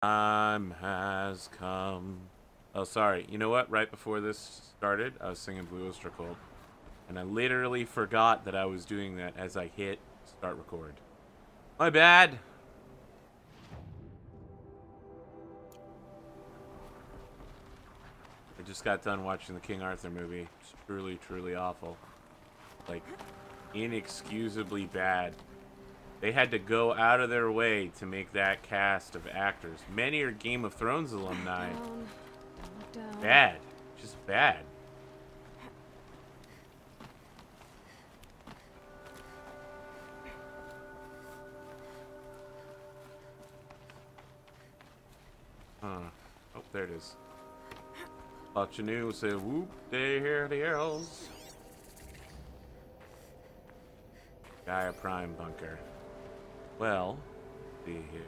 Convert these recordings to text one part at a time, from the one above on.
Time has come. Oh, sorry. You know what? Right before this started, I was singing Blue Oyster Cult. And I literally forgot that I was doing that as I hit start record. My bad. I just got done watching the King Arthur movie. It's truly, truly awful. Like, inexcusably bad. They had to go out of their way to make that cast of actors. Many are Game of Thrones alumni. Down. Bad. Just bad. Huh. Oh, there it is. Thought you knew, say whoop, they hear the arrows. Gaia Prime bunker. Well, see here.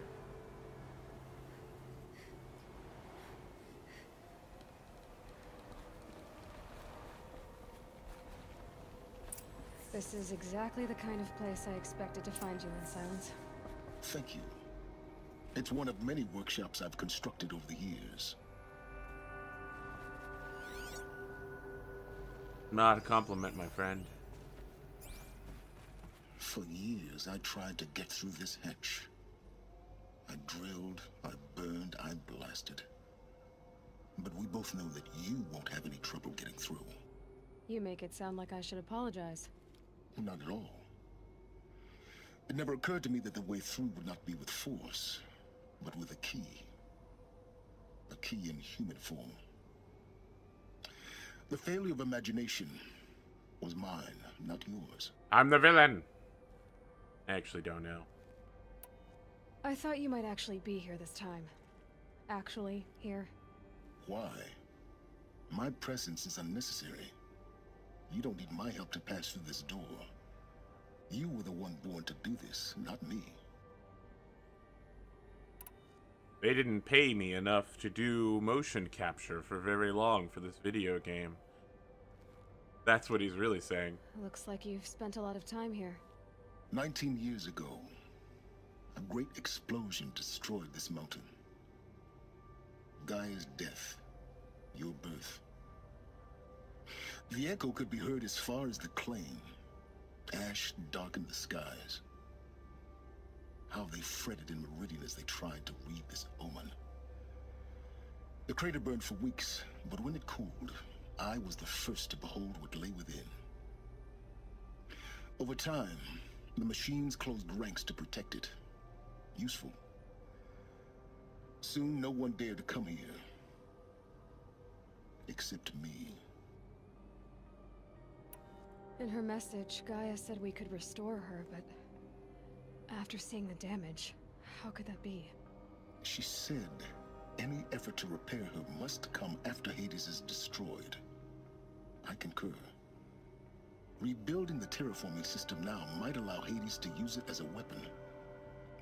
This is exactly the kind of place I expected to find you in, Silence. Thank you. It's one of many workshops I've constructed over the years. Not a compliment, my friend. For years, I tried to get through this hatch. I drilled, I burned, I blasted. But we both know that you won't have any trouble getting through. You make it sound like I should apologize. Not at all. It never occurred to me that the way through would not be with force, but with a key. A key in human form. The failure of imagination was mine, not yours. I'm the villain. I actually don't know. I thought you might actually be here this time. Actually, here. Why? My presence is unnecessary. You don't need my help to pass through this door. You were the one born to do this, not me. They didn't pay me enough to do motion capture for very long for this video game. That's what he's really saying. Looks like you've spent a lot of time here. 19 years ago, a great explosion destroyed this mountain. Gaia's death, your birth. The echo could be heard as far as the claim. Ash darkened the skies. How they fretted in Meridian as they tried to read this omen. The crater burned for weeks, but when it cooled, I was the first to behold what lay within. Over time, the machines closed ranks to protect it. Useful. Soon, no one dared to come here. Except me. In her message, Gaia said we could restore her, but after seeing the damage, how could that be? She said any effort to repair her must come after Hades is destroyed. I concur. Rebuilding the terraforming system now might allow Hades to use it as a weapon.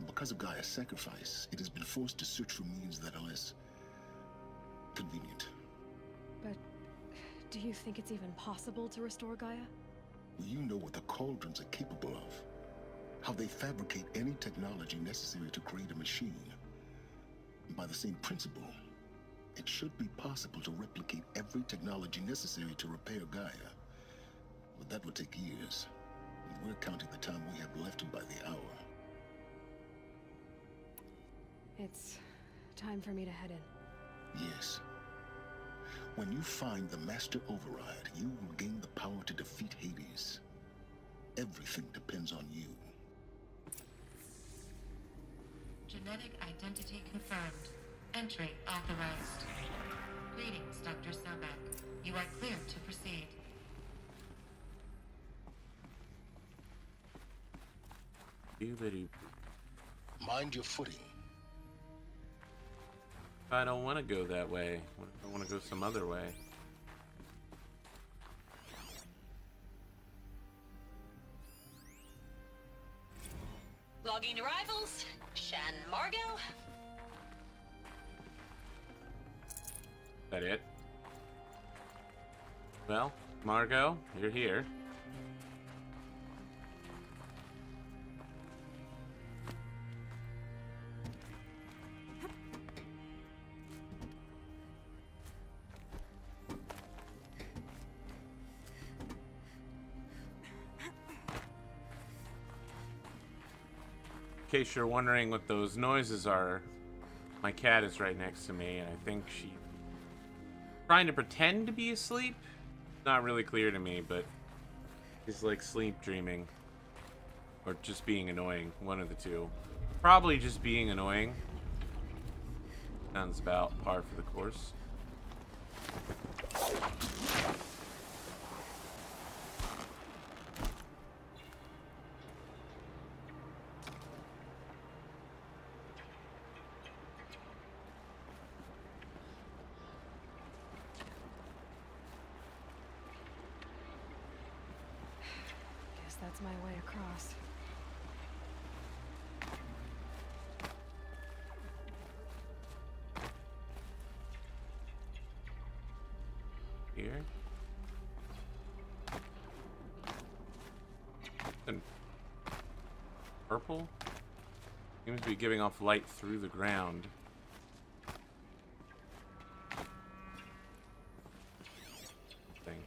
Because of Gaia's sacrifice, it has been forced to search for means that are less convenient. But do you think it's even possible to restore Gaia? You know what the Cauldrons are capable of. How they fabricate any technology necessary to create a machine. By the same principle, it should be possible to replicate every technology necessary to repair Gaia. But that would take years. And we're counting the time we have left by the hour. It's time for me to head in. Yes. When you find the Master Override, you will gain the power to defeat Hades. Everything depends on you. Genetic identity confirmed. Entry authorized. Greetings, Dr. Sobek. You are cleared to proceed. Mind your footing. I don't want to go that way. I want to go some other way. Logging arrivals. Shan Margot. Is that it? Well, Margot, you're here. case you're wondering what those noises are, my cat is right next to me, and I think she's trying to pretend to be asleep. Not really clear to me, but she's like sleep dreaming. Or just being annoying. One of the two. Probably just being annoying. Sounds about par for the course. Guess that's my way across. Here. And purple seems to be giving off light through the ground. Thing.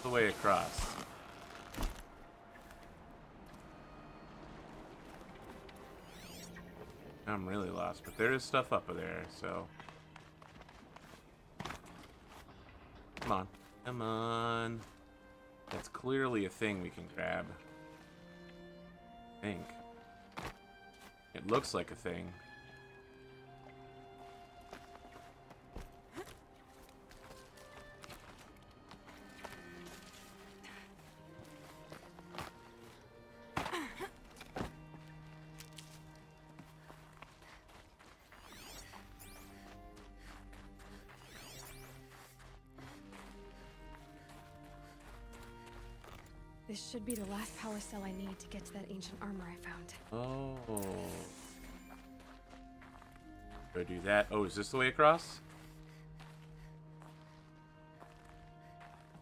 The way across. I'm really lost, but there is stuff up there, so... Come on. Come on. That's clearly a thing we can grab. I think. It looks like a thing. This should be the last power cell I need to get to that ancient armor I found. Oh. Go do that. Oh, is this the way across?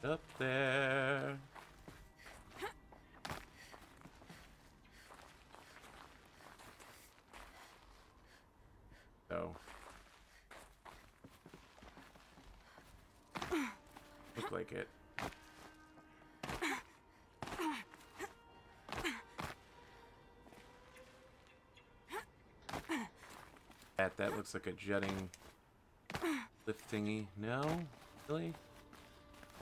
Up there. So. Look like it. That looks like a jutting lift thingy. No? Really?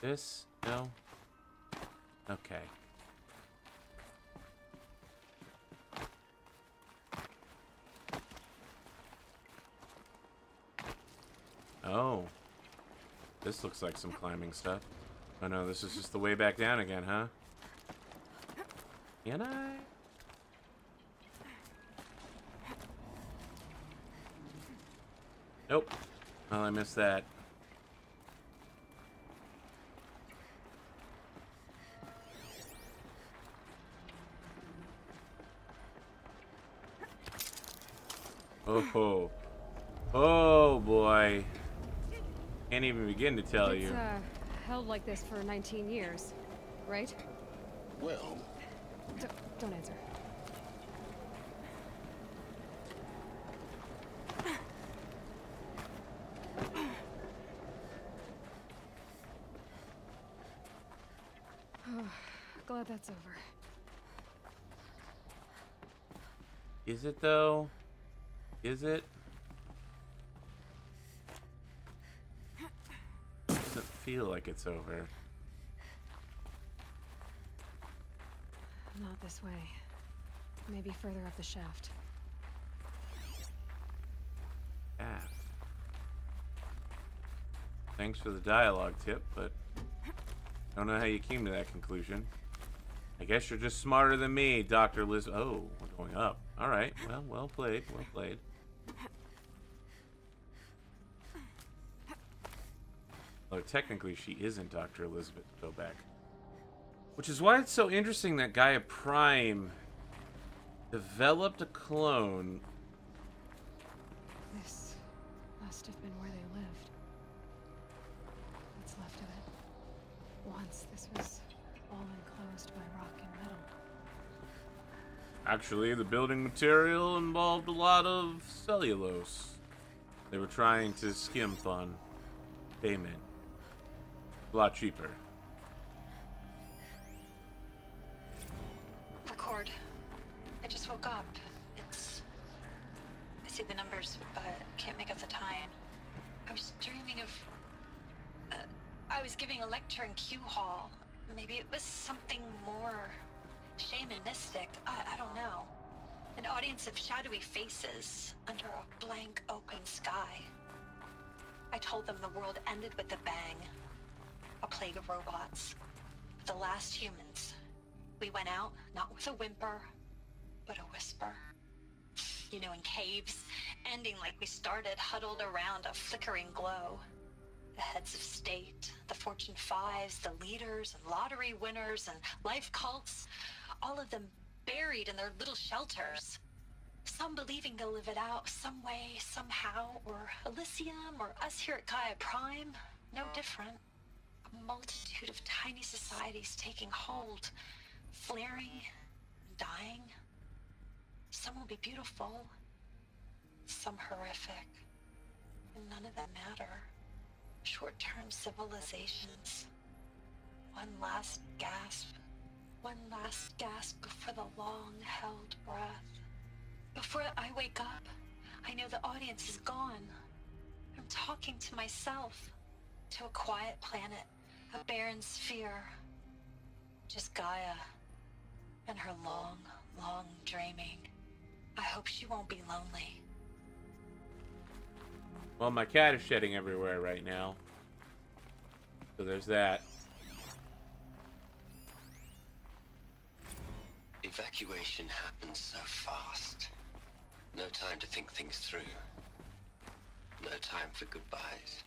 This? No? Okay. Oh. This looks like some climbing stuff. Oh no, this is just the way back down again, huh? Can I? Nope. Well, I missed that. Oh. Oh, boy. Can't even begin to tell you. It's held like this for 19 years, right? Well, Don't answer. Glad that's over. Is it, though? Is it? Doesn't feel like it's over. Not this way. Maybe further up the shaft. Ah. Thanks for the dialogue tip, but don't know how you came to that conclusion. I guess you're just smarter than me, Dr. Liz. Oh, we're going up. All right. Well, well played. Well played. Although technically she isn't Dr. Elizabeth Dobek. Which is why it's so interesting that Gaia Prime developed a clone. This must have been where they lived. What's left of it. Once this was all enclosed by rock and metal. Actually, the building material involved a lot of cellulose. They were trying to skimp on payment. A lot cheaper. Record. I just woke up. I see the numbers, but can't make out the time. I was dreaming of... I was giving a lecture in Q Hall. Maybe it was something more shamanistic. I don't know. An audience of shadowy faces under a blank open sky. I told them the world ended with a bang. A plague of robots. The last humans. We went out, not with a whimper, but a whisper. You know, in caves, ending like we started, huddled around a flickering glow. The heads of state, the Fortune 5s, the leaders and lottery winners and life cults, all of them buried in their little shelters. Some believing they'll live it out some way, somehow, or Elysium, or us here at Gaia Prime, no different. A multitude of tiny societies taking hold, flaring, dying. Some will be beautiful, some horrific, and none of them matter. Short-term civilizations. One last gasp before the long-held breath. Before I wake up, I know the audience is gone. I'm talking to myself, to a quiet planet, a barren sphere. Just Gaia, and her long, long dreaming. I hope she won't be lonely. Well, my cat is shedding everywhere right now. So there's that. Evacuation happened so fast. No time to think things through. No time for goodbyes.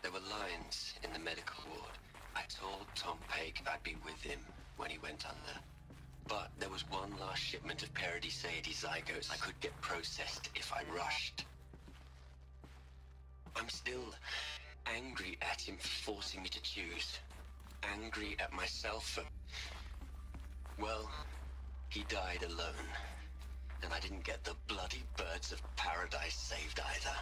There were lines in the medical ward. I told Tom Pake I'd be with him when he went under. But there was one last shipment of Paradiseidae zygotes I could get processed if I rushed. I'm still angry at him for forcing me to choose. Angry at myself for... Well, he died alone. And I didn't get the bloody birds of paradise saved either.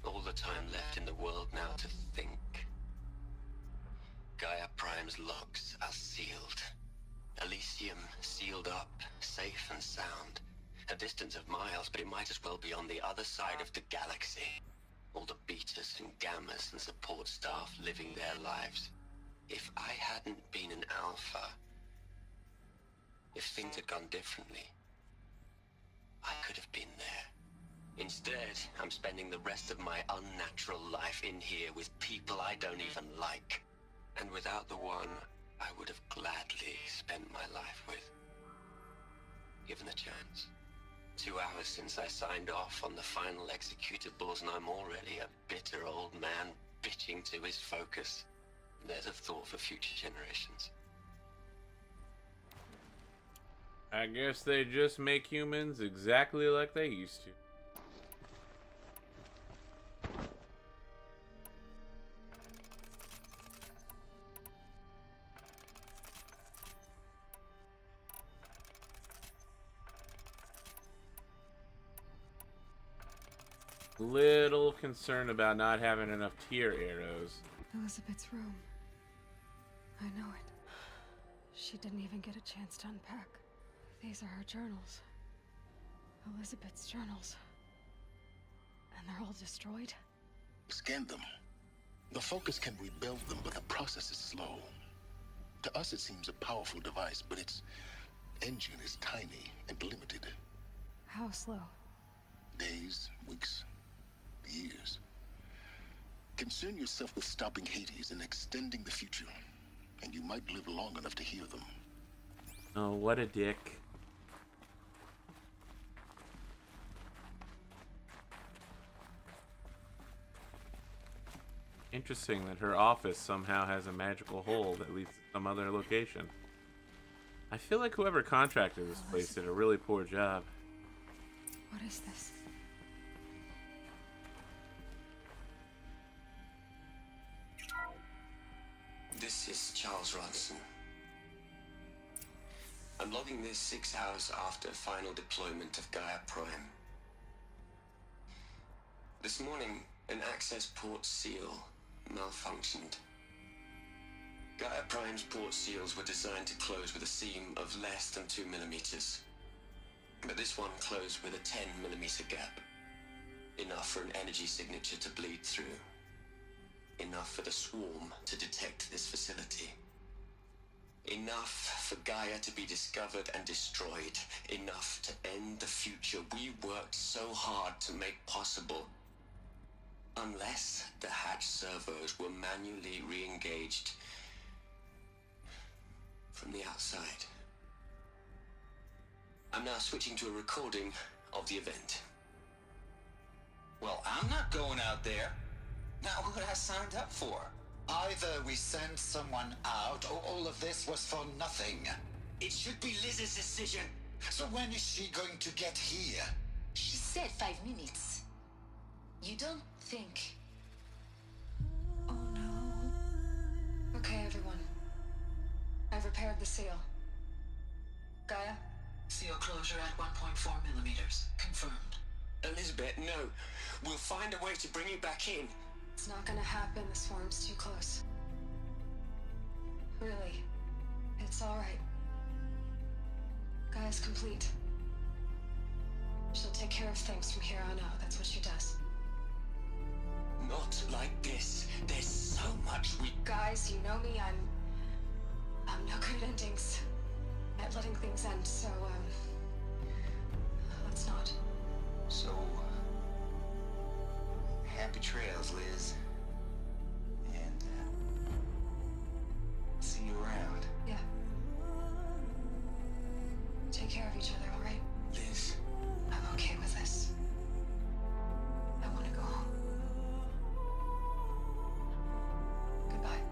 All the time left in the world now to think. Gaia Prime's locks are sealed. Elysium sealed up, safe and sound. A distance of miles, but it might as well be on the other side of the galaxy. All the betas and gammas and support staff living their lives. If I hadn't been an alpha, if things had gone differently, I could have been there. Instead, I'm spending the rest of my unnatural life in here with people I don't even like. And without the one I would have gladly spent my life with. Given the chance. 2 hours since I signed off on the final executables, and I'm already a bitter old man bitching to his focus. There's a thought for future generations. I guess they just make humans exactly like they used to. Little concerned about not having enough tier arrows. Elizabeth's room. I know it. She didn't even get a chance to unpack. These are her journals. Elizabeth's journals. And they're all destroyed? Scan them. The Focus can rebuild them, but the process is slow. To us, it seems a powerful device, but its engine is tiny and limited. How slow? Days, weeks, years. Concern yourself with stopping Hades and extending the future, and you might live long enough to hear them. Oh, what a dick. Interesting that her office somehow has a magical hole that leads to some other location. I feel like whoever contracted this place did a really poor job. What is this? This is Charles Ronson. I'm logging this 6 hours after final deployment of Gaia Prime. This morning, an access port seal malfunctioned. Gaia Prime's port seals were designed to close with a seam of less than 2 millimeters. But this one closed with a 10 millimeter gap. Enough for an energy signature to bleed through. Enough for the swarm to detect this facility. Enough for Gaia to be discovered and destroyed. Enough to end the future we worked so hard to make possible. Unless the hatch servos were manually re-engaged from the outside. I'm now switching to a recording of the event. Well, I'm not going out there. Not what I signed up for. Either we send someone out, or all of this was for nothing. It should be Liz's decision. So when is she going to get here? She said 5 minutes. You don't think... Oh no. Okay, everyone. I've repaired the seal. Gaia? Seal closure at 1.4 millimeters. Confirmed. Elizabeth, no. We'll find a way to bring you back in. It's not gonna happen. The swarm's too close. Really. It's alright. Gaia's complete. She'll take care of things from here on out. That's what she does. Not like this. There's so much we... Guys, you know me. I'm no good at endings. At letting things end, so, let's not. So, happy trails, Liz. And, see you around. Yeah. Take care of each other, alright? Liz. I'm okay with this. I want to go home. Goodbye.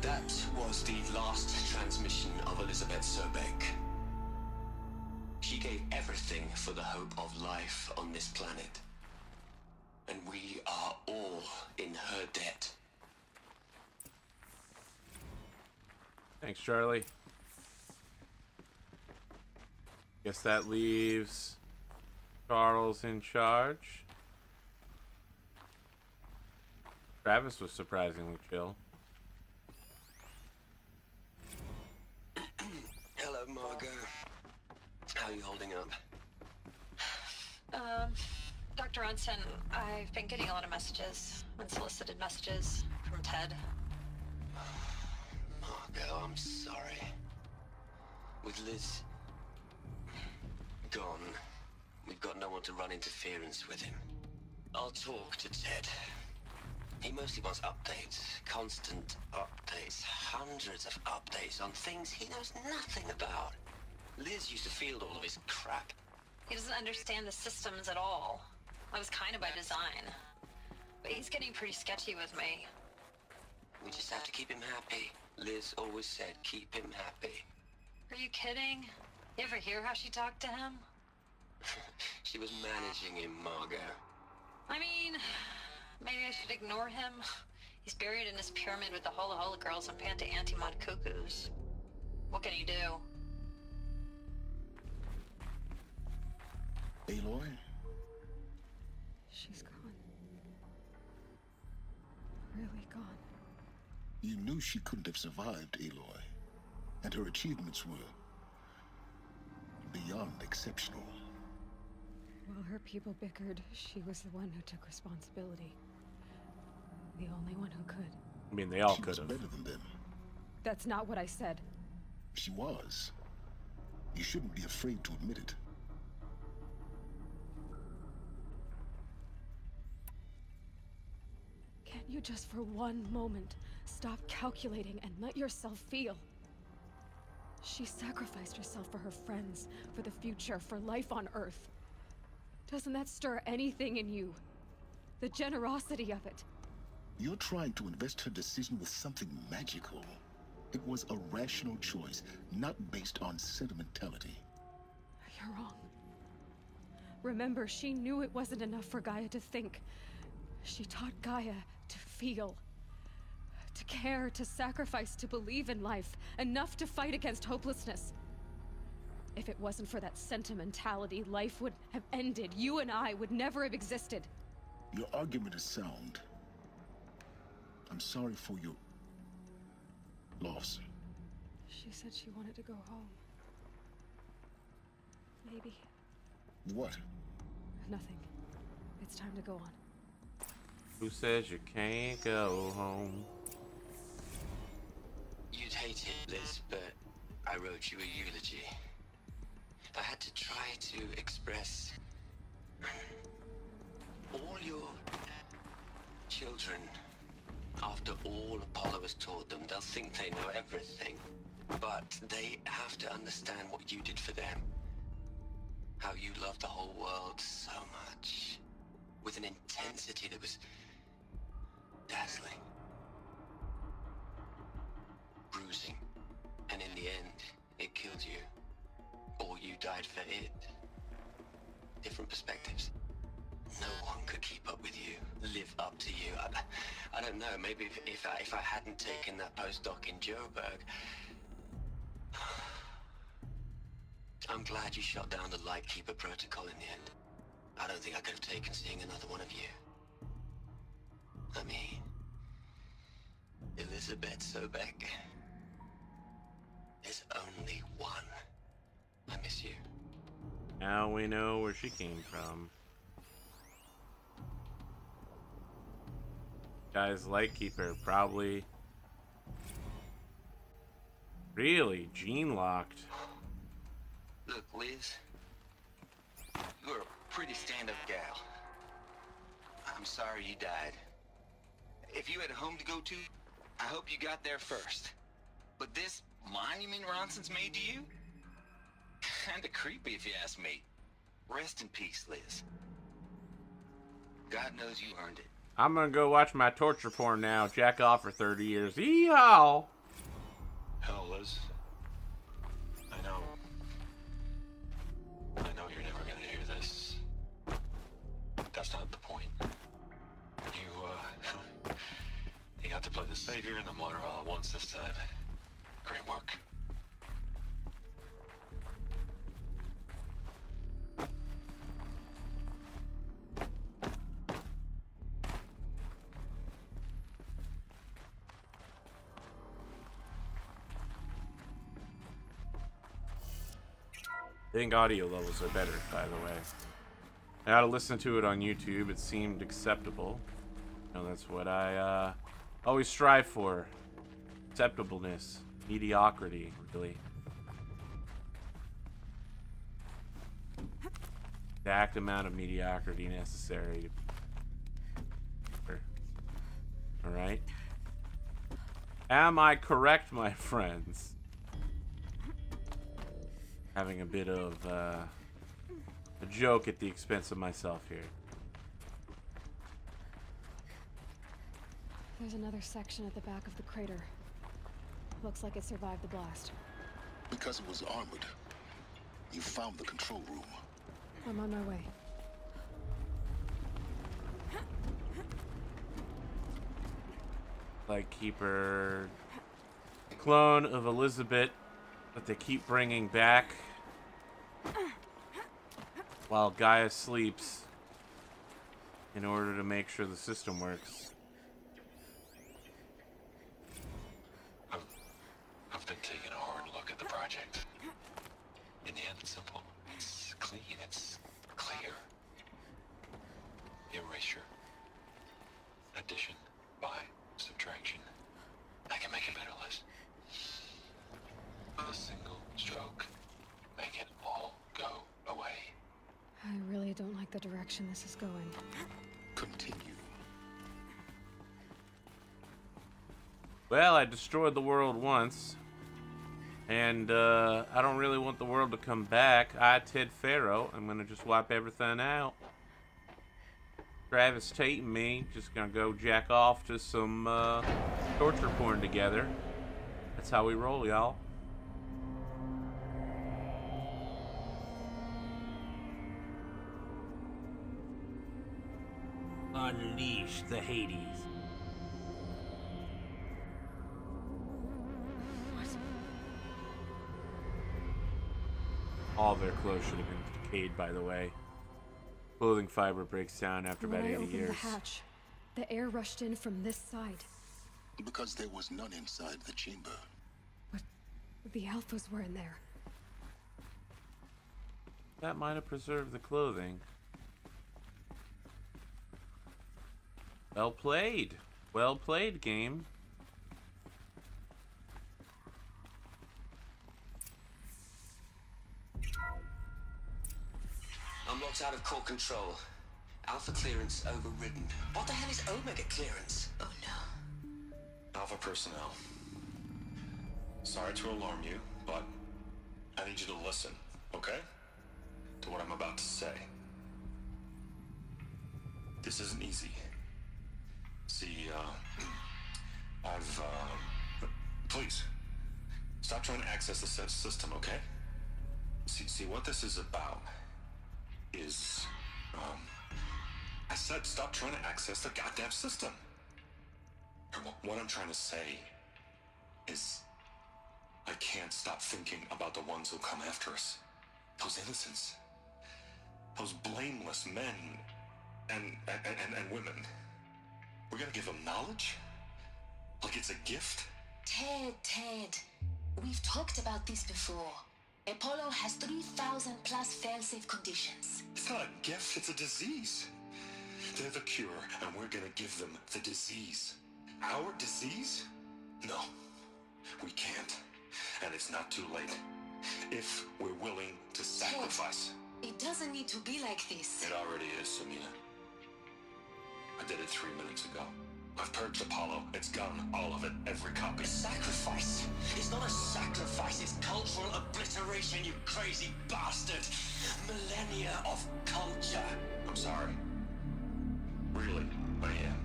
That was the last transmission of Elizabeth Sobek. She gave everything for the hope of life on this planet. And we are all in her debt. Thanks, Charlie. Guess that leaves Charles in charge. Travis was surprisingly chill. Hello, Margot. How are you holding up? Dr. Unson, I've been getting a lot of messages, unsolicited messages from Ted. Margot, I'm sorry. With Liz gone, we've got no one to run interference with him. I'll talk to Ted. He mostly wants updates, constant updates, hundreds of updates on things he knows nothing about. Liz used to field all of his crap. He doesn't understand the systems at all. That was kind of by design. But he's getting pretty sketchy with me. We just have to keep him happy. Liz always said keep him happy. Are you kidding? You ever hear how she talked to him? She was managing him, Margot. I mean, maybe I should ignore him. He's buried in his pyramid with the Holla Holla girls and Panta Antimod cuckoos. What can he do? Aloy? She's gone. Really gone. You knew she couldn't have survived, Aloy. And her achievements were beyond exceptional. While her people bickered, she was the one who took responsibility. The only one who could. I mean, they all She could was have. better than them. That's not what I said. She was. You shouldn't be afraid to admit it. Can't you just for one moment stop calculating and let yourself feel? She sacrificed herself for her friends, for the future, for life on Earth. Doesn't that stir anything in you? The generosity of it. You're trying to invest her decision with something magical. It was a rational choice, not based on sentimentality. You're wrong. Remember, she knew it wasn't enough for Gaia to think. She taught Gaia to feel. To care, to sacrifice, to believe in life. Enough to fight against hopelessness. If it wasn't for that sentimentality, life would have ended. You and I would never have existed. Your argument is sound. I'm sorry for your loss. She said she wanted to go home. Maybe. What? Nothing. It's time to go on. Who says you can't go home? You'd hate it, Liz, but I wrote you a eulogy. I had to try to express all your children. After all Apollo has taught them, they'll think they know everything. But they have to understand what you did for them. How you loved the whole world so much. With an intensity that was dazzling. Bruising. And in the end, it killed you. Or you died for it. Different perspectives. No one could keep up with you, live up to you. I don't know, maybe if I hadn't taken that postdoc in Joburg. I'm glad you shot down the Lightkeeper protocol in the end. I don't think I could have taken seeing another one of you. I mean, Elizabeth Sobek. There's only one. I miss you. Now we know where she came from. Guys, Lightkeeper probably really gene locked. Look, Liz, you're a pretty stand-up gal. I'm sorry you died. If you had a home to go to, I hope you got there first. But this monument Ronson's made to you? Kinda creepy if you ask me. Rest in peace, Liz. God knows you earned it. I'm gonna go watch my torture porn now. Jack off for 30 years. Yeehaw! Hell, Liz. I know you're never gonna hear this. That's not the point. You got to play the savior and the martyr all at once this time. Great work. I think audio levels are better, by the way. I gotta listen to it on YouTube. It seemed acceptable. You know, that's what I always strive for. Acceptableness. Mediocrity, really. Exact amount of mediocrity necessary. Alright? Am I correct, my friends? Having a bit of a joke at the expense of myself here. There's another section at the back of the crater. Looks like it survived the blast. Because it was armored, you found the control room. I'm on my way. Lightkeeper, clone of Elizabeth that they keep bringing back while Gaia sleeps in order to make sure the system works. I've been taking a hard look at the project. In the end, it's simple. It's clean. It's clear. Erasure. Addition. By. Subtraction. I can make it better, Liz. With a single stroke. Make it all go away. I really don't like the direction this is going. Continue. Well, I destroyed the world once. And I don't really want the world to come back. Ted Pharaoh. I'm gonna just wipe everything out. Travis Tate and me just gonna go jack off to some torture porn together. That's how we roll, y'all. Unleash the Hades. All their clothes should have been decayed, by the way. Clothing fiber breaks down after When about I 80 opened years. the hatch, the air rushed in from this side. Because there was none inside the chamber. But the alphas were in there. That might have preserved the clothing. Well played. Well played, game. I'm locked out of core control. Alpha clearance overridden. What the hell is Omega clearance? Oh no. Alpha personnel. Sorry to alarm you, but I need you to listen, okay? To what I'm about to say. This isn't easy. See, please, stop trying to access the system, okay? See, what this is about is, I said stop trying to access the goddamn system. What I'm trying to say is, I can't stop thinking about the ones who come after us. Those innocents. Those blameless men and women. We're gonna give them knowledge? Like it's a gift? Ted. We've talked about this before. Apollo has 3,000 plus fail-safe conditions. It's not a gift, it's a disease. They're the cure, and we're gonna give them the disease. Our disease? No, we can't. And it's not too late. If we're willing to sacrifice. It doesn't need to be like this. It already is, Samina. I did it 3 minutes ago. I've purged Apollo. It's gone. All of it. Every copy. A sacrifice? It's not a sacrifice, it's cultural obliteration, you crazy bastard! Millennia of culture! I'm sorry. Really, I am.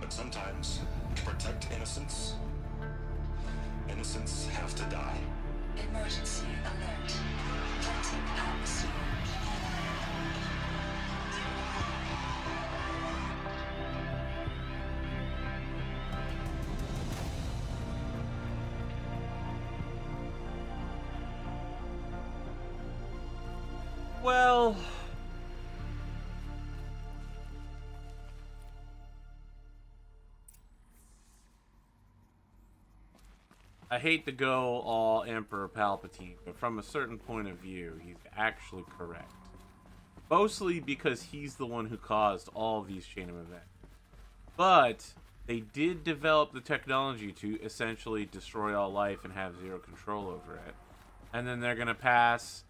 But sometimes, to protect innocence, innocents have to die. Emergency alert. Planting atmosphere. Well, I hate to go all Emperor Palpatine, but from a certain point of view, he's actually correct. Mostly because he's the one who caused all these chain of events. But they did develop the technology to essentially destroy all life and have zero control over it. And then they're going to pass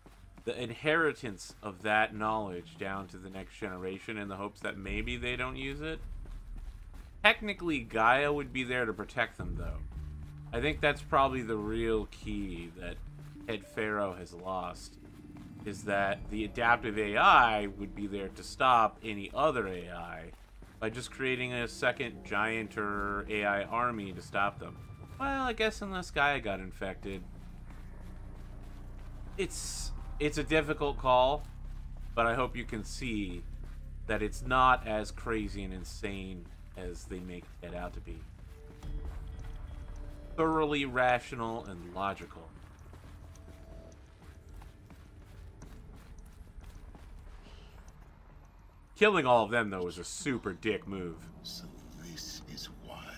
the inheritance of that knowledge down to the next generation in the hopes that maybe they don't use it. Technically, Gaia would be there to protect them, though. I think that's probably the real key that Head Pharaoh has lost, is that the adaptive AI would be there to stop any other AI by just creating a second giant or AI army to stop them. Well, I guess unless Gaia got infected. It's a difficult call, but I hope you can see that it's not as crazy and insane as they make it out to be. Thoroughly rational and logical. Killing all of them, though, was a super dick move. So this is why.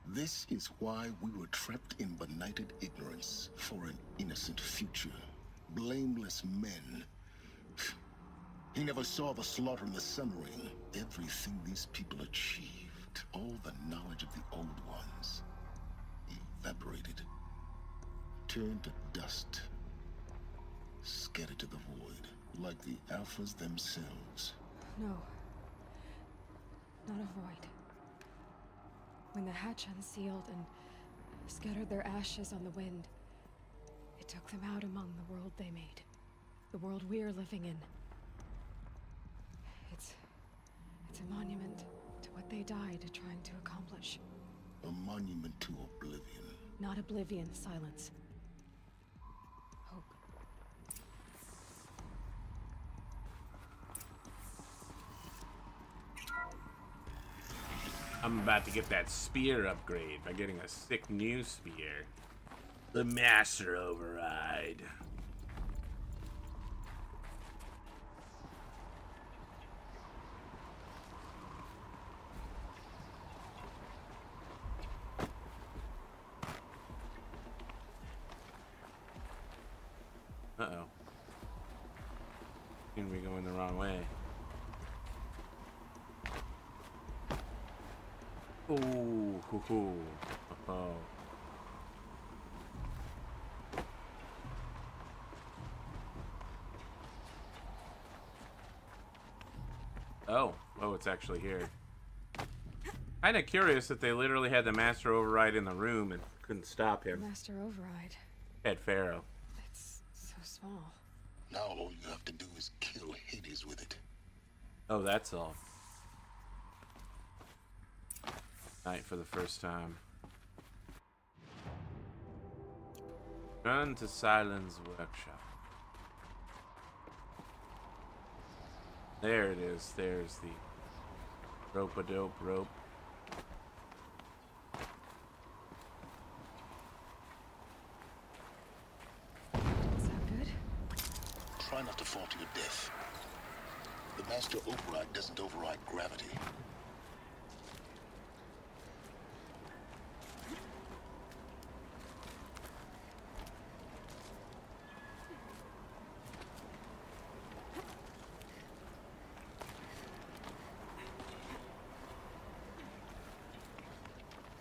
This is why we were trapped in benighted ignorance for an innocent future. Blameless men. He never saw the slaughter in the Sun Ring. Everything these people achieved, all the knowledge of the old ones, evaporated, turned to dust, scattered to the void, like the Alphas themselves. No. Not a void. When the hatch unsealed and scattered their ashes on the wind, it took them out among the world they made. The world we're living in. It's a monument to what they died trying to accomplish. A monument to oblivion. Not oblivion, silence. Hope. I'm about to get that spear upgrade by getting a sick new spear. The master override. Uh-oh. Seem to be going the wrong way. Ooh, hoo, hoo. Oh. Oh, it's actually here. Kind of curious that they literally had the master override in the room and couldn't stop him. Master override. At Pharaoh. It's so small. Now all you have to do is kill Hades with it. Oh, that's all. Night for the first time. Run to Silence workshop. There it is. There's the rope-a-dope rope. Is that good? Try not to fall to your death. The master override doesn't override gravity.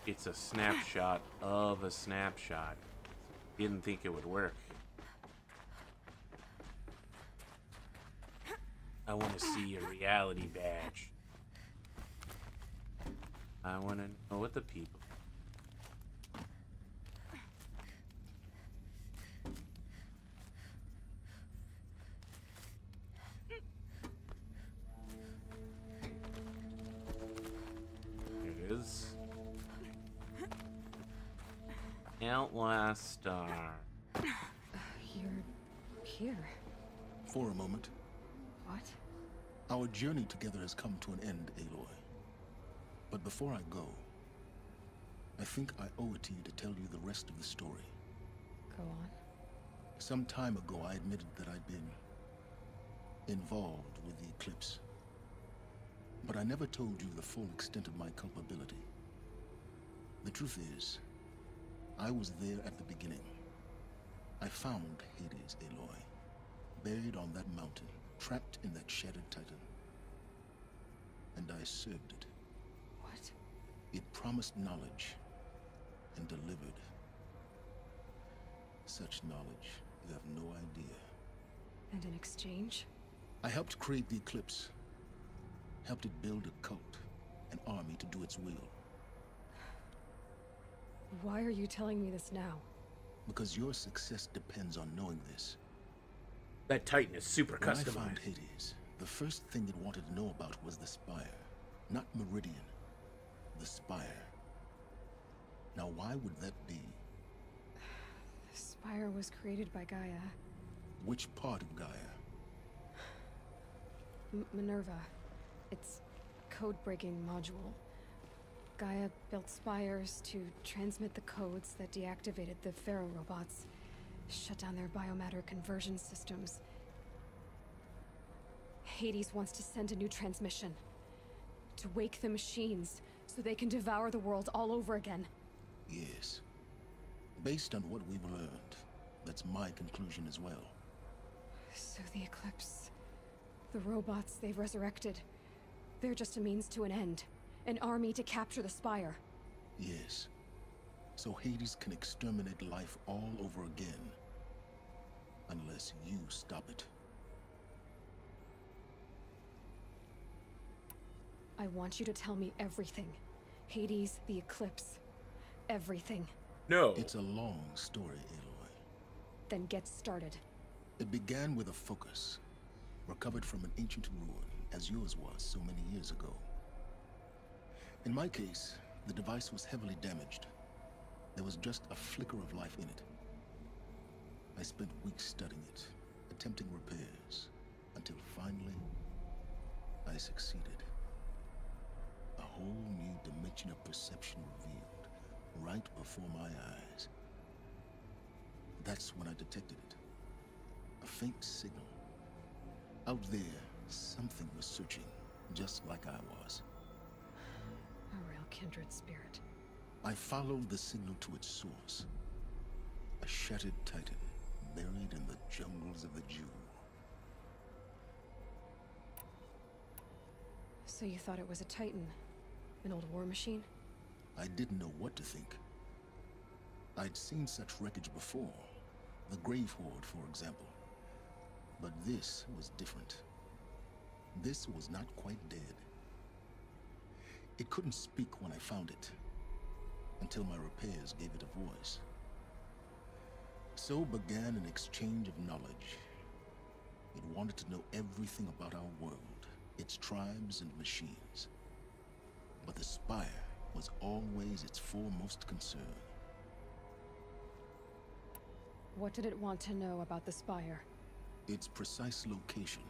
It's a snapshot of a snapshot. Didn't think it would work. I want to see your reality badge. I want to know what the people. Here it is. Outlast Star. You're here. For a moment. What? Our journey together has come to an end, Aloy. But before I go, I think I owe it to you to tell you the rest of the story. Go on. Some time ago, I admitted that I'd been involved with the eclipse. But I never told you the full extent of my culpability. The truth is, I was there at the beginning. I found Hades, Aloy, buried on that mountain, trapped in that shattered titan. And I served it. What? It promised knowledge and delivered. Such knowledge, you have no idea. And in exchange? I helped create the eclipse. Helped it build a cult, an army to do its will. Why are you telling me this now? Because your success depends on knowing this. That Titan is super When I customized. found Hades, the first thing it wanted to know about was the Spire. Not Meridian. The Spire. Now why would that be? The Spire was created by Gaia. Which part of Gaia? Minerva. It's code-breaking module. Gaia built spires to transmit the codes that deactivated the Pharaoh robots, shut down their biomatter conversion systems. Hades wants to send a new transmission. To wake the machines, so they can devour the world all over again. Yes. Based on what we've learned, that's my conclusion as well. So the Eclipse... the robots they've resurrected... they're just a means to an end. An army to capture the Spire. Yes. So Hades can exterminate life all over again. Unless you stop it. I want you to tell me everything. Hades, the Eclipse. Everything. No. It's a long story, Aloy. Then get started. It began with a focus. Recovered from an ancient ruin, as yours was so many years ago. In my case, the device was heavily damaged. There was just a flicker of life in it. I spent weeks studying it, attempting repairs, until finally, I succeeded. A whole new dimension of perception revealed, right before my eyes. That's when I detected it. A faint signal. Out there, something was searching, just like I was. A real kindred spirit. I followed the signal to its source. A shattered titan, buried in the jungles of the Jew. So you thought it was a titan? An old war machine? I didn't know what to think. I'd seen such wreckage before. The Grave Horde, for example. But this was different. This was not quite dead. It couldn't speak when I found it, until my repairs gave it a voice. So began an exchange of knowledge. It wanted to know everything about our world, its tribes and machines. But the Spire was always its foremost concern. What did it want to know about the Spire? Its precise location,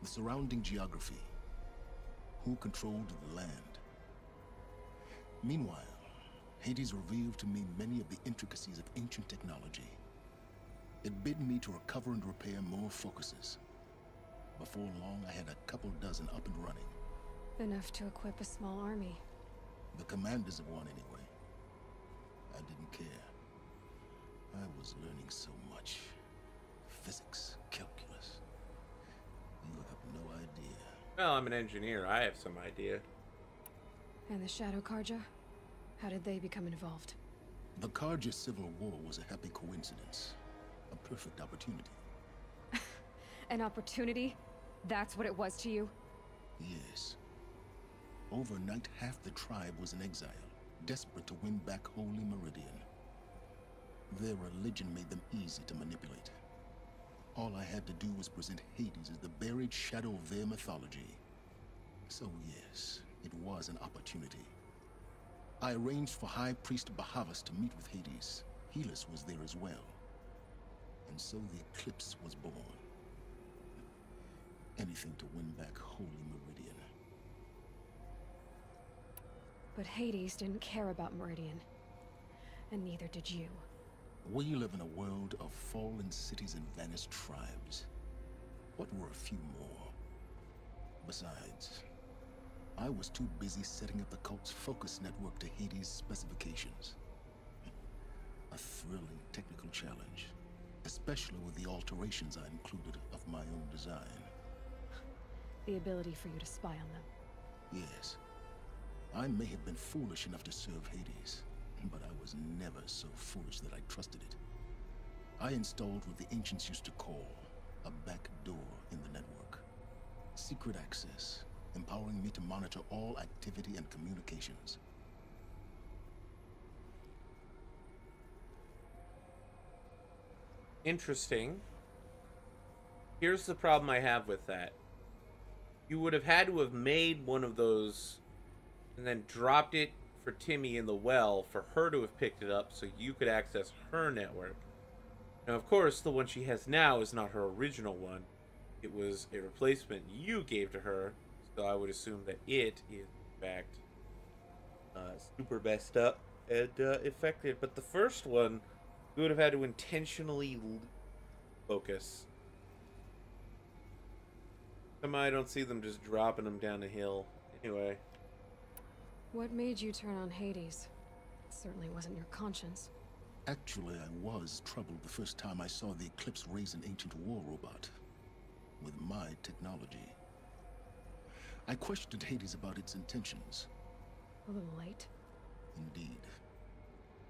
the surrounding geography, who controlled the land. Meanwhile, Hades revealed to me many of the intricacies of ancient technology. It bid me to recover and repair more focuses. Before long, I had a couple dozen up and running. Enough to equip a small army. The commanders of one, anyway. I didn't care. I was learning so much. Physics, calculus. You have no idea. Well, I'm an engineer. I have some idea. And the Shadow Karja? How did they become involved? The Karja Civil War was a happy coincidence. A perfect opportunity. An opportunity? That's what it was to you? Yes. Overnight, half the tribe was in exile, desperate to win back Holy Meridian. Their religion made them easy to manipulate. All I had to do was present Hades as the buried shadow of their mythology. So yes, it was an opportunity. I arranged for High Priest Bahavas to meet with Hades. Helis was there as well. And so the eclipse was born. Anything to win back Holy Meridian. But Hades didn't care about Meridian. And neither did you. We live in a world of fallen cities and vanished tribes. What were a few more? Besides, I was too busy setting up the cult's focus network to Hades' specifications. A thrilling technical challenge, especially with the alterations I included of my own design. The ability for you to spy on them. Yes. I may have been foolish enough to serve Hades, but I was never so foolish that I trusted it. I installed what the ancients used to call a back door in the network. Secret access, empowering me to monitor all activity and communications. Interesting. Here's the problem I have with that. You would have had to have made one of those and then dropped it for Timmy in the well for her to have picked it up so you could access her network. Now, of course, the one she has now is not her original one. It was a replacement you gave to her, so I would assume that it is, in fact, super messed up and affected. But the first one, you would have had to intentionally focus. Somehow I don't see them just dropping them down the hill. Anyway. What made you turn on Hades? It certainly wasn't your conscience. Actually, I was troubled the first time I saw the Eclipse raise an ancient war robot. With my technology. I questioned Hades about its intentions. A little late. Indeed.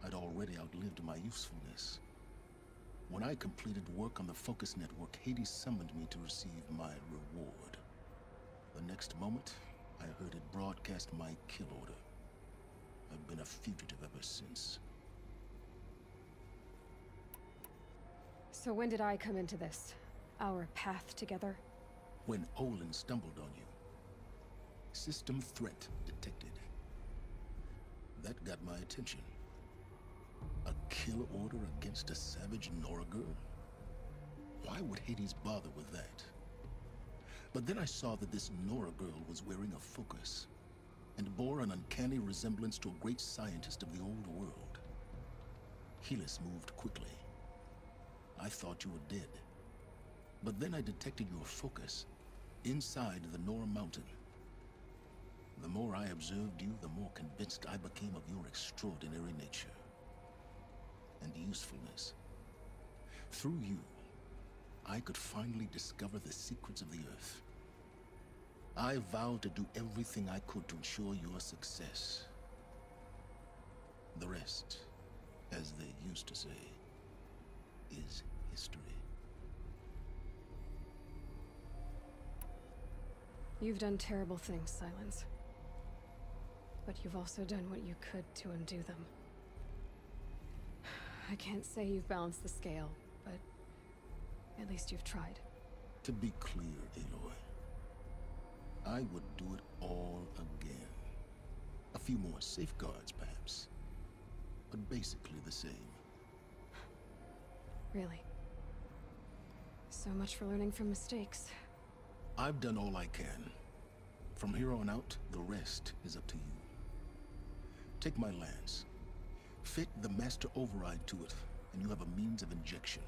I'd already outlived my usefulness. When I completed work on the Focus Network, Hades summoned me to receive my reward. The next moment, I heard it broadcast my kill order. I've been a fugitive ever since. So when did I come into this? Our path together? When Olin stumbled on you. System threat detected. That got my attention. A kill order against a savage Nora girl? Why would Hades bother with that? But then I saw that this Nora girl was wearing a focus, and bore an uncanny resemblance to a great scientist of the old world. Helis moved quickly. I thought you were dead. But then I detected your focus inside the Nora Mountain. The more I observed you, the more convinced I became of your extraordinary nature and usefulness. Through you, I could finally discover the secrets of the Earth. I vowed to do everything I could to ensure your success. The rest, as they used to say, is history. You've done terrible things, Silence. But you've also done what you could to undo them. I can't say you've balanced the scale, but at least you've tried. To be clear, Aloy, I would do it all again. A few more safeguards, perhaps, but basically the same. Really? So much for learning from mistakes. I've done all I can. From here on out, the rest is up to you. Take my lance. Fit the master override to it, and you have a means of injection.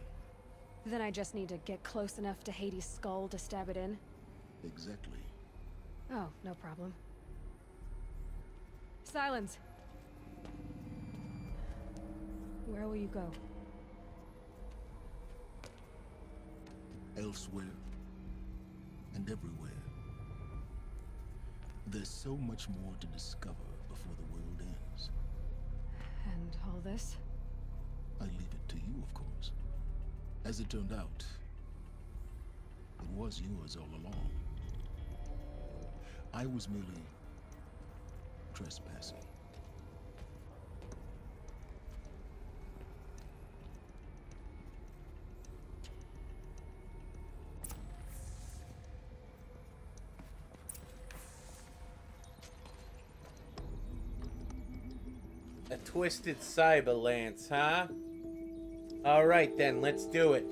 Then I just need to get close enough to Hades' skull to stab it in? Exactly. Oh, no problem. Silence! Where will you go? Elsewhere and everywhere. There's so much more to discover before the world ends. And all this? I leave it to you, of course. As it turned out, it was yours all along. I was merely trespassing. A twisted cyber lance, huh? Alright then, let's do it.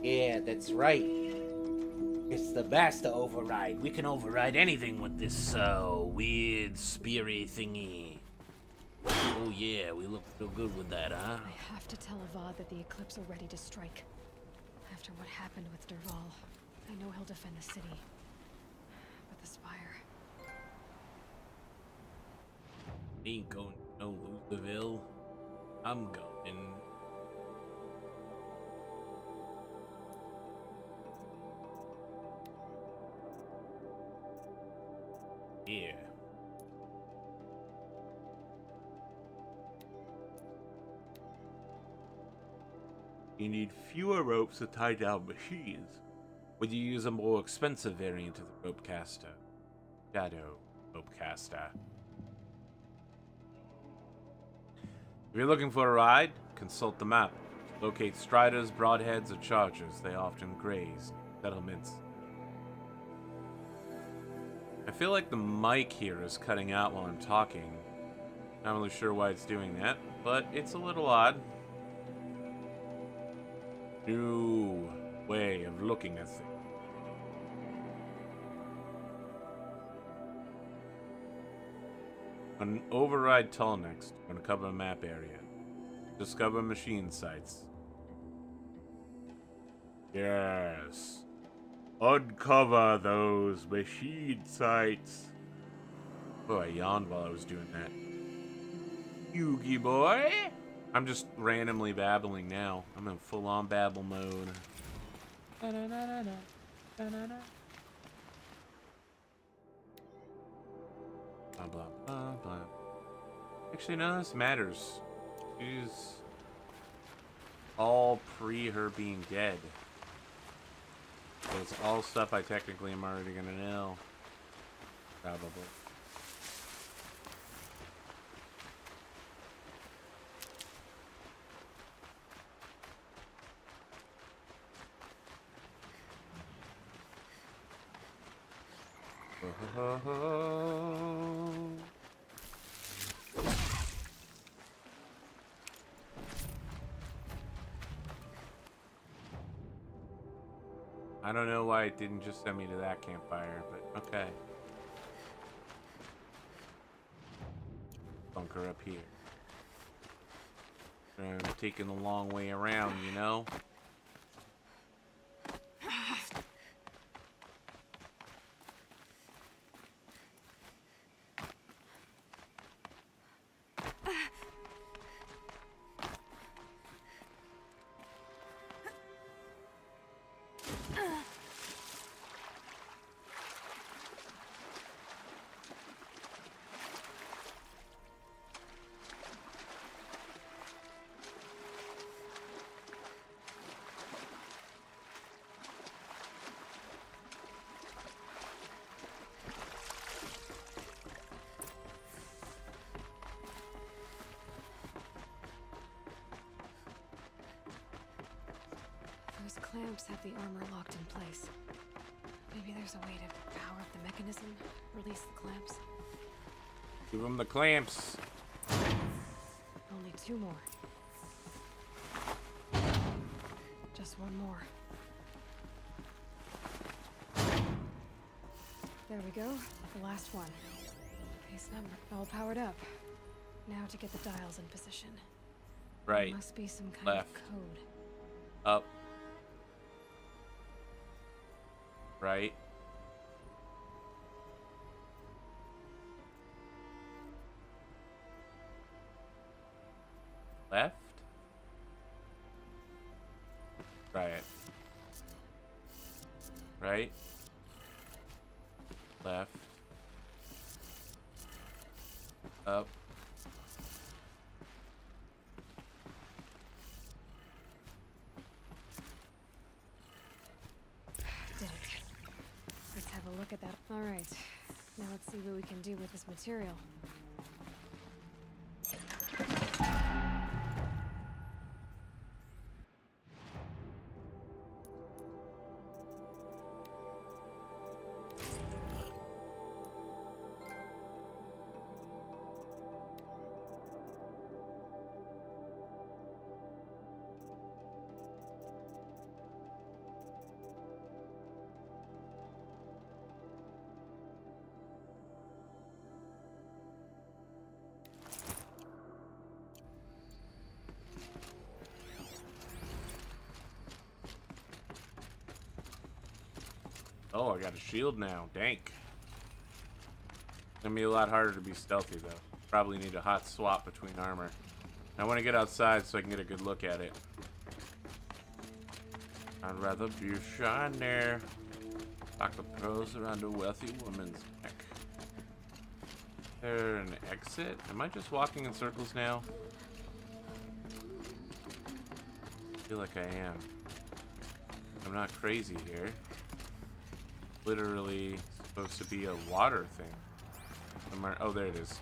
Yeah, that's right. It's the master override. We can override anything with this weird speary thingy. Oh yeah, we look real good with that, huh? I have to tell Avad that the Eclipse are ready to strike. After what happened with Derval, I know he'll defend the city. But the Spire... Ain't going to no Lutherville. I'm going. Here. You need fewer ropes to tie down machines. Would you use a more expensive variant of the rope caster? Shadow rope caster. If you're looking for a ride, consult the map. Locate striders, broadheads, or chargers. They often graze settlements. I feel like the mic here is cutting out while I'm talking. Not really sure why it's doing that, but it's a little odd. New way of looking at things. An override tunnel next. Going to cover a map area. Discover machine sites. Yes. Uncover those machine sites. Oh, I yawned while I was doing that. Yugi boy. I'm just randomly babbling now. I'm in full-on babble mode. Blah, blah, blah, blah. Actually, none of this matters. She's all pre her being dead. So it's all stuff I technically am already gonna know. Probably. I don't know why it didn't just send me to that campfire, but okay. Bunker up here. Taking the long way around, you know? Those clamps have the armor locked in place. Maybe there's a way to power up the mechanism, release the clamps. Give them the clamps. Only 2 more. Just 1 more. There we go. The last one. Base number. All powered up. Now to get the dials in position. Right. There must be some kind Left. of code. Up. Right. Left. Right. Right. Left. Up. Did it. Let's have a look at that. All right. Now let's see what we can do with this material. Oh, I got a shield now. Dank. It's gonna be a lot harder to be stealthy, though. Probably need a hot swap between armor. I want to get outside so I can get a good look at it. I'd rather be a shiner, like the pearls around a wealthy woman's neck. Is there an exit? Am I just walking in circles now? I feel like I am. I'm not crazy here. Literally supposed to be a water thing. Somewhere. Oh, there it is.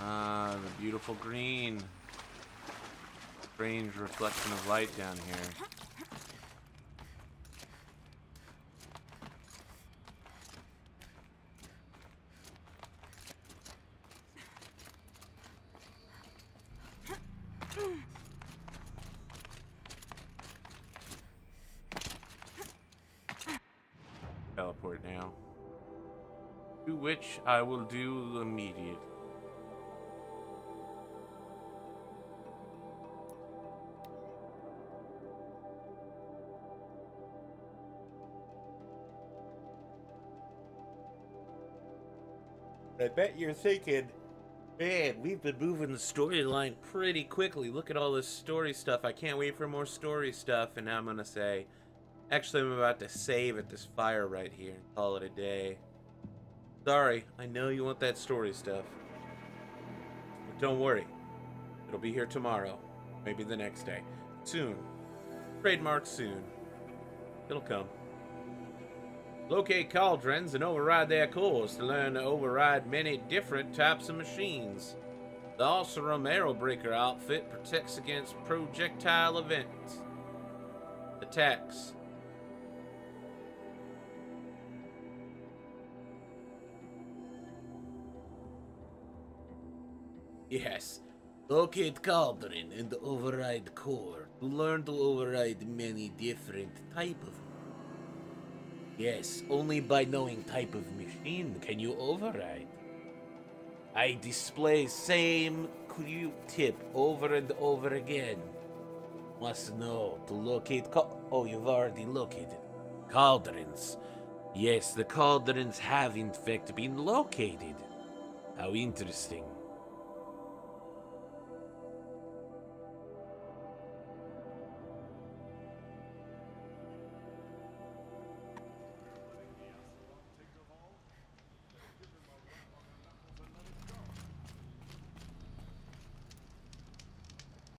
Ah, the beautiful green. Strange reflection of light down here. Teleport now. To which I will do immediately. I bet you're thinking, man, we've been moving the storyline pretty quickly. Look at all this story stuff. I can't wait for more story stuff. And now I'm going to say, actually, I'm about to save at this fire right here and call it a day. Sorry, I know you want that story stuff. But don't worry. It'll be here tomorrow. Maybe the next day. Soon. Trademark soon. It'll come. Locate cauldrons and override their cores to learn to override many different types of machines. The Osram Arrow Breaker outfit protects against projectile events. Attacks. Yes. Locate cauldron and override core to learn to override many different type of. Yes, only by knowing type of machine can you override. I display same Q-tip over and over again. Must know to locate oh, you've already located. Cauldrons. Yes, the cauldrons have in fact been located. How interesting.